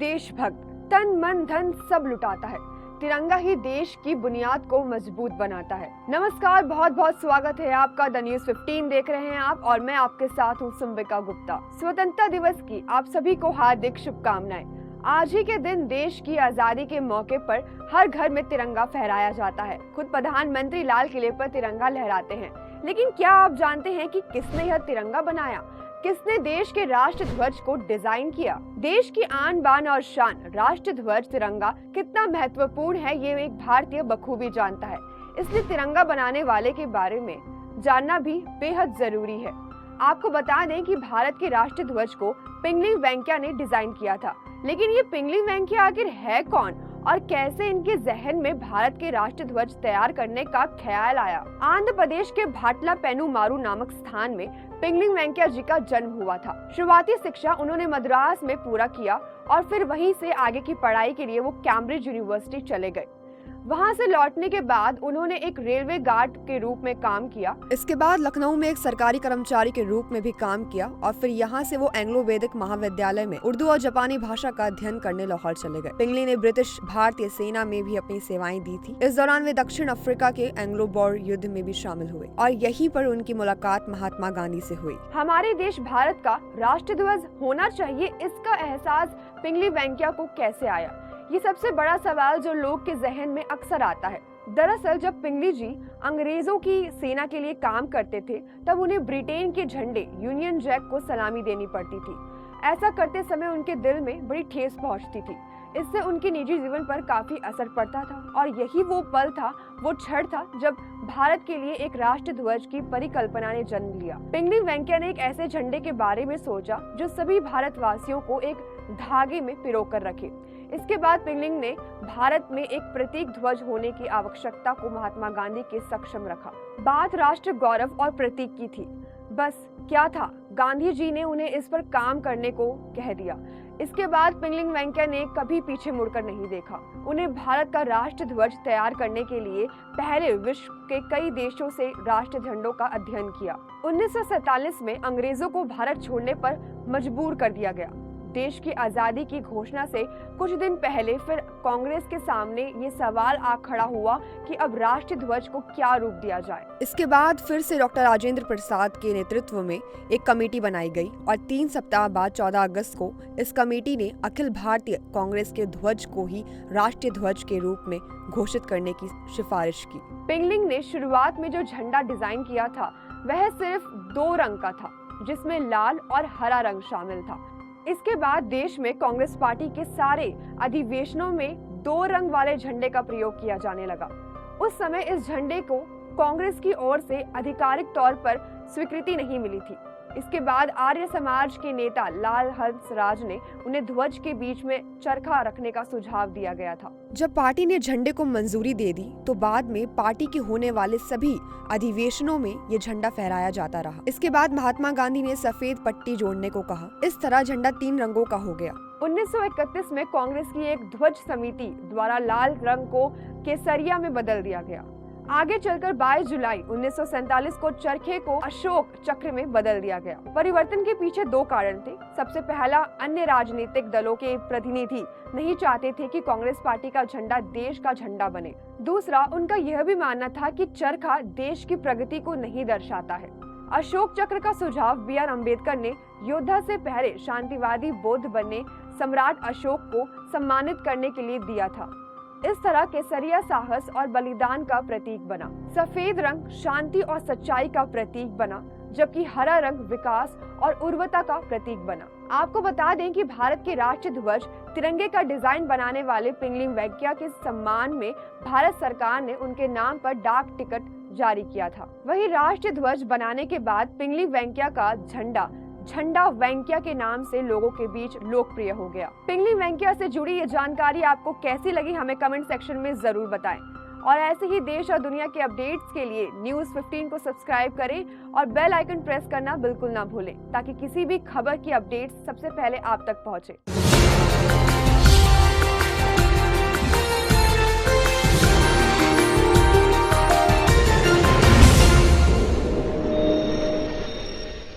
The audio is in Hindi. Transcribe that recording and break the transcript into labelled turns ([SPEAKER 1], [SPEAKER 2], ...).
[SPEAKER 1] देशभक्त तन मन धन सब लुटाता है। तिरंगा ही देश की बुनियाद को मजबूत बनाता है। नमस्कार, बहुत बहुत स्वागत है आपका। द न्यूज़ 15 देख रहे हैं आप और मैं आपके साथ हूँ सुम्बिका गुप्ता। स्वतंत्रता दिवस की आप सभी को हार्दिक शुभकामनाएं। आज ही के दिन देश की आजादी के मौके पर हर घर में तिरंगा फहराया जाता है। खुद प्रधानमंत्री लाल किले पर तिरंगा लहराते हैं। लेकिन क्या आप जानते हैं कि किसने यह तिरंगा बनाया? किसने देश के राष्ट्र ध्वज को डिजाइन किया? देश की आन बान और शान राष्ट्र ध्वज तिरंगा कितना महत्वपूर्ण है, ये एक भारतीय बखूबी जानता है। इसलिए तिरंगा बनाने वाले के बारे में जानना भी बेहद जरूरी है। आपको बता दें कि भारत के राष्ट्र ध्वज को पिंगली वेंकैया ने डिजाइन किया था। लेकिन ये पिंगली वेंकैया आखिर है कौन और कैसे इनके जहन में भारत के राष्ट्र ध्वज तैयार करने का ख्याल आया? आंध्र प्रदेश के भाटला पेनुमारू नामक स्थान में पिंगली वेंकैया जी का जन्म हुआ था। शुरुआती शिक्षा उन्होंने मद्रास में पूरा किया और फिर वहीं से आगे की पढ़ाई के लिए वो कैम्ब्रिज यूनिवर्सिटी चले गए। वहां से लौटने के बाद उन्होंने एक रेलवे गार्ड के रूप में काम किया। इसके बाद लखनऊ में एक सरकारी कर्मचारी के रूप में भी काम किया और फिर यहाँ से वो एंग्लो वैदिक महाविद्यालय में उर्दू और जापानी भाषा का अध्ययन करने लाहौर चले गए। पिंगली ने ब्रिटिश भारतीय सेना में भी अपनी सेवाएं दी थी। इस दौरान वे दक्षिण अफ्रीका के एंग्लो बोर युद्ध में भी शामिल हुए और यहीं पर उनकी मुलाकात महात्मा गांधी से हुई। हमारे देश भारत का राष्ट्र ध्वज होना चाहिए, इसका एहसास पिंगली वेंकैया को कैसे आया? ये सबसे बड़ा सवाल जो लोग के जहन में अक्सर आता है। दरअसल जब पिंगली जी अंग्रेजों की सेना के लिए काम करते थे तब उन्हें ब्रिटेन के झंडे यूनियन जैक को सलामी देनी पड़ती थी। ऐसा करते समय उनके दिल में बड़ी ठेस पहुंचती थी। इससे उनके निजी जीवन पर काफी असर पड़ता था और यही वो पल था, वो क्षण था जब भारत के लिए एक राष्ट्र ध्वज की परिकल्पना ने जन्म लिया। पिंगली वेंकैया ने एक ऐसे झंडे के बारे में सोचा जो सभी भारतवासियों को एक धागे में पिरो कर रखे। इसके बाद पिंगली ने भारत में एक प्रतीक ध्वज होने की आवश्यकता को महात्मा गांधी के सक्षम रखा। बात राष्ट्र गौरव और प्रतीक की थी। बस क्या था, गांधी जी ने उन्हें इस पर काम करने को कह दिया। इसके बाद पिंगली वेंकैया ने कभी पीछे मुड़कर नहीं देखा। उन्हें भारत का राष्ट्र ध्वज तैयार करने के लिए पहले विश्व के कई देशों से राष्ट्र झंडों का अध्ययन किया। 1947 में अंग्रेजों को भारत छोड़ने पर मजबूर कर दिया गया। देश की आजादी की घोषणा से कुछ दिन पहले फिर कांग्रेस के सामने ये सवाल आ खड़ा हुआ कि अब राष्ट्र ध्वज को क्या रूप दिया जाए। इसके बाद फिर से डॉक्टर राजेंद्र प्रसाद के नेतृत्व में एक कमेटी बनाई गई और 3 सप्ताह बाद 14 अगस्त को इस कमेटी ने अखिल भारतीय कांग्रेस के ध्वज को ही राष्ट्रीय ध्वज के रूप में घोषित करने की सिफारिश की। पिंगली ने शुरुआत में जो झंडा डिजाइन किया था वह सिर्फ 2 रंग का था, जिसमें लाल और हरा रंग शामिल था। इसके बाद देश में कांग्रेस पार्टी के सारे अधिवेशनों में 2 रंग वाले झंडे का प्रयोग किया जाने लगा। उस समय इस झंडे को कांग्रेस की ओर से आधिकारिक तौर पर स्वीकृति नहीं मिली थी। इसके बाद आर्य समाज के नेता लाल हंसराज ने उन्हें ध्वज के बीच में चरखा रखने का सुझाव दिया गया था। जब पार्टी ने झंडे को मंजूरी दे दी तो बाद में पार्टी के होने वाले सभी अधिवेशनों में ये झंडा फहराया जाता रहा। इसके बाद महात्मा गांधी ने सफेद पट्टी जोड़ने को कहा। इस तरह झंडा 3 रंगों का हो गया। 1931 में कांग्रेस की एक ध्वज समिति द्वारा लाल रंग को केसरिया में बदल दिया गया। आगे चलकर 22 जुलाई 1947 को चरखे को अशोक चक्र में बदल दिया गया। परिवर्तन के पीछे 2 कारण थे। सबसे पहला, अन्य राजनीतिक दलों के प्रतिनिधि नहीं चाहते थे कि कांग्रेस पार्टी का झंडा देश का झंडा बने। दूसरा, उनका यह भी मानना था कि चरखा देश की प्रगति को नहीं दर्शाता है। अशोक चक्र का सुझाव बी.आर. अम्बेडकर ने योद्धा से पहले शांतिवादी बौद्ध बने सम्राट अशोक को सम्मानित करने के लिए दिया था। इस तरह केसरिया साहस और बलिदान का प्रतीक बना। सफेद रंग शांति और सच्चाई का प्रतीक बना, जबकि हरा रंग विकास और उर्वरता का प्रतीक बना। आपको बता दें कि भारत के राष्ट्रीय ध्वज तिरंगे का डिजाइन बनाने वाले पिंगली वेंकैया के सम्मान में भारत सरकार ने उनके नाम पर डाक टिकट जारी किया था। वही राष्ट्रीय ध्वज बनाने के बाद पिंगली वेंकैया का झंडा वेंकैया के नाम से लोगों के बीच लोकप्रिय हो गया। पिंगली वेंकैया से जुड़ी ये जानकारी आपको कैसी लगी, हमें कमेंट सेक्शन में जरूर बताएं। और ऐसे ही देश और दुनिया के अपडेट्स के लिए न्यूज़ 15 को सब्सक्राइब करें और बेल आइकन प्रेस करना बिल्कुल ना भूलें, ताकि किसी भी खबर की अपडेट्स सबसे पहले आप तक पहुंचे।